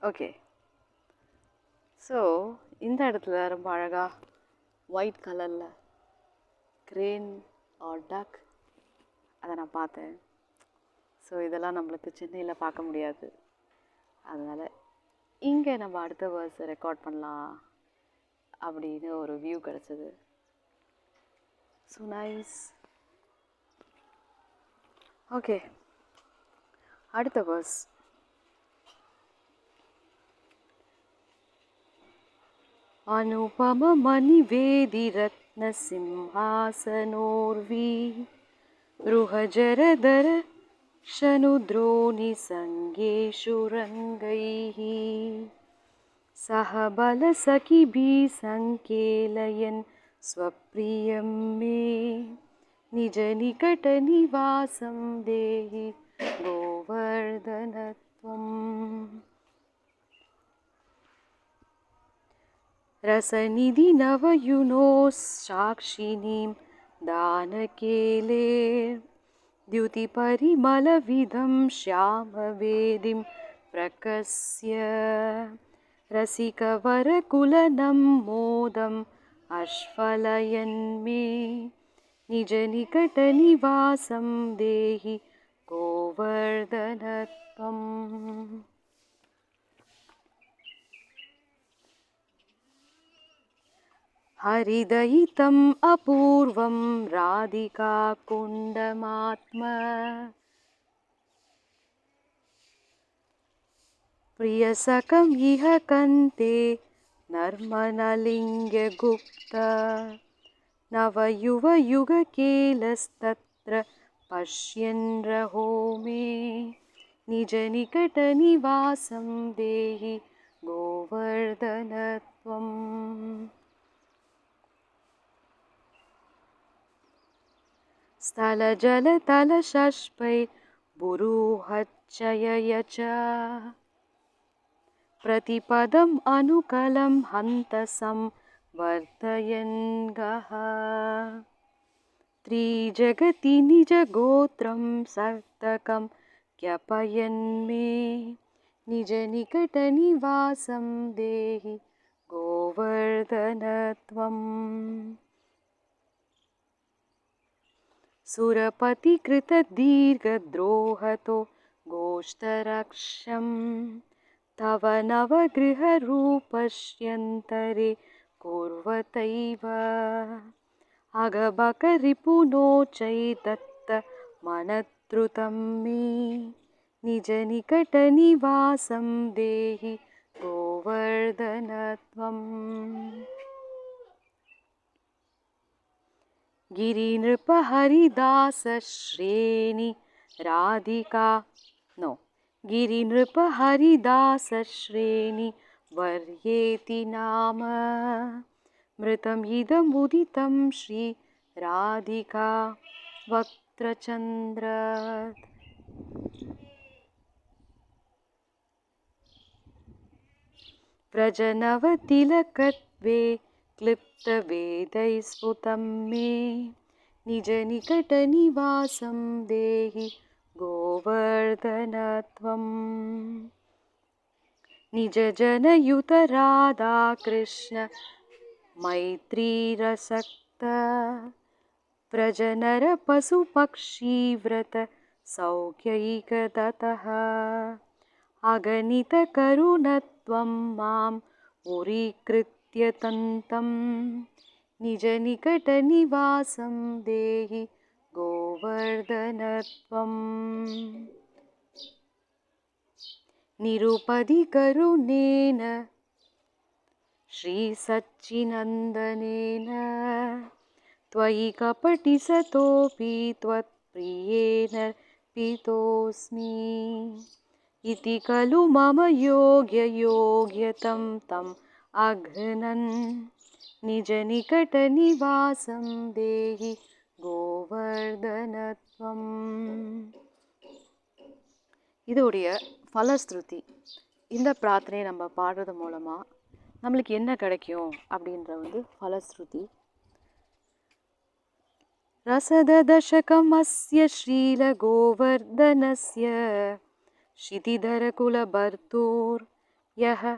Okay. So இந்த இடத்துல ரொம்ப அழகாக ஒயிட் கலரில் கிரேன் ஆர் டக் அதை நான் பார்த்தேன். ஸோ இதெல்லாம் நம்மளுக்கு சென்னையில் பார்க்க முடியாது. அதனால் இங்கே நம்ம அடுத்த வேர்ஸை ரெக்கார்ட் பண்ணலாம் அப்படின்னு ஒரு வியூ கிடச்சிது. So nice. ஓகே, அடுத்த வேர்ஸ். अनुपममनिवेदिरत्नसिंहासनोर्वी रुहजरदर शनुद्रोणिसङ्गेषु रङ्गैः सह बलसखिभिः सङ्केलयन् स्वप्रियं मे निजनिकटनिवासं देहि गोवर्धनत्वम् रसनिधि नवयुनोः साक्षिणीं दानकेलेर्द्युतिपरिमलविधं श्यामवेदिं प्रकस्य रसिकवरकुलनं मोदम् अश्फलयन्मे निजनिकटनिवासं देहि गोवर्धनत्वम्. हरिदयितम् अपूर्वं राधिकाकुण्डमात्म प्रियसखम् इह कन्ते नर्मनलिङ्गगुप्त नवयुवयुगकेलस्तत्र पश्यन् रहो मे निजनिकटनिवासं देहि गोवर्धनत्वम्. स्थलजलतलशष्पैर्बुरूहच्चयय च प्रतिपदम् अनुकलं हन्त संवर्धयन् गः त्रिजगति निजगोत्रं सर्तकं ज्ञापयन् मे निजनिकटनिवासं देहि गोवर्धनत्वम्. सुरपतिकृतदीर्घद्रोहतो गोष्ठरक्षं तव नवगृहरूपश्यन्तरे कुर्वतैव अगबकरिपुनोचैदत्तमनद्रुतं मे निजनिकटनिवासं देहि गोवर्धनत्वम्. गिरिनृपहरिदासश्रेणि राधिका गिरिनृपहरिदासश्रेणि वर्येति नाम मृतम् इदमुदितं श्री राधिका वक्त्रचन्द्रात्. व्रजनवतिलकत्वे क्लिप्तवेदैः स्फुतं मे निजनिकटनिवासं देहि गोवर्धनत्वम्. निजजनयुत राधाकृष्ण मैत्रीरसक्त व्रजनरपशुपक्षीव्रत सौख्यैकदतः अगणितकरुणत्वं माम् उरीकृत्य तन्तं निजनिकटनिवासं देहि गोवर्धनत्वम्. निरुपधिकरुणेन श्रीसच्चिनन्दनेन त्वयि कपटिसतोऽपि त्वत्प्रियेण पीतोऽस्मि इति खलु मम योग्ययोग्यतं तम् अघ्नन् निजनिकटनिवासं देहि गोवर्धनत्वम्. இதோடைய ஃபலஸ்ருதி. இந்த பிரார்த்தனையை நம்ம பாடுறது மூலமாக நம்மளுக்கு என்ன கிடைக்கும் அப்படின்ற ஃபலஸ்ருதி. रसदशकमस्य श्रीलगोवर्धनस्य क्षितिधरकुलभर्तुर् யஹ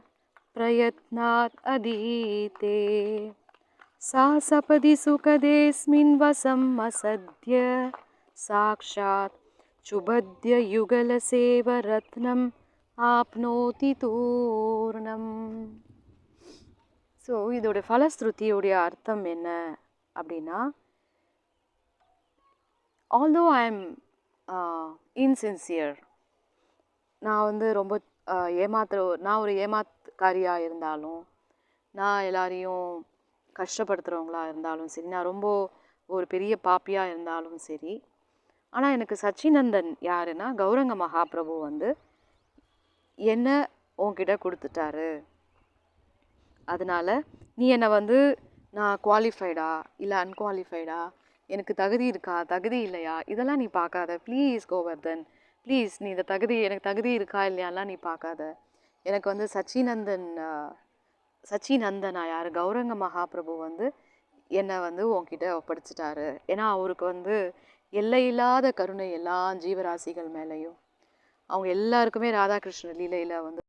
பிரயத்னாத் அதீதே சா சபதி சுகதேஸ்மின் வசம் அசத்ய சாக்ஷாத் சுபத்ய யுகல சேவ ரத்னம் ஆப்னோதி தூர்ணம். ஸோ இதோட ஃபலஸ்ருதியோடைய அர்த்தம் என்ன அப்படின்னா, ஆல்தோ ஐ எம் இன்சின்சியர், நான் வந்து ரொம்ப நான் ஒரு ஏமாத்துக்காரியாக இருந்தாலும், நான் எல்லாரையும் கஷ்டப்படுத்துகிறவங்களா இருந்தாலும் சரி, நான் ரொம்ப ஒரு பெரிய பாப்பியாக இருந்தாலும் சரி, ஆனால் எனக்கு சச்சினந்தன் யாருன்னா கௌரங்க மகாபிரபு வந்து என்ன உன்கிட்ட கொடுத்துட்டாரு, அதனால் நீ என்னை வந்து நான் குவாலிஃபைடா இல்லை அன்குவாலிஃபைடா, எனக்கு தகுதி இருக்கா தகுதி இல்லையா, இதெல்லாம் நீ பார்க்காத ப்ளீஸ் கோவர்தன், ப்ளீஸ் நீ இந்த எனக்கு தகுதி இருக்கா இல்லையாலாம் நீ பார்க்காத. எனக்கு வந்து சச்சிநந்தனா யார் கௌரங்க மகாபிரபு வந்து என்னை வந்து உன்கிட்ட ஒப்படைச்சிட்டாரு. ஏன்னா அவருக்கு வந்து எல்லையில்லாத கருணை எல்லா ஜீவராசிகள் மேலேயும். அவங்க எல்லாருக்குமே ராதாகிருஷ்ண லீலையில் வந்து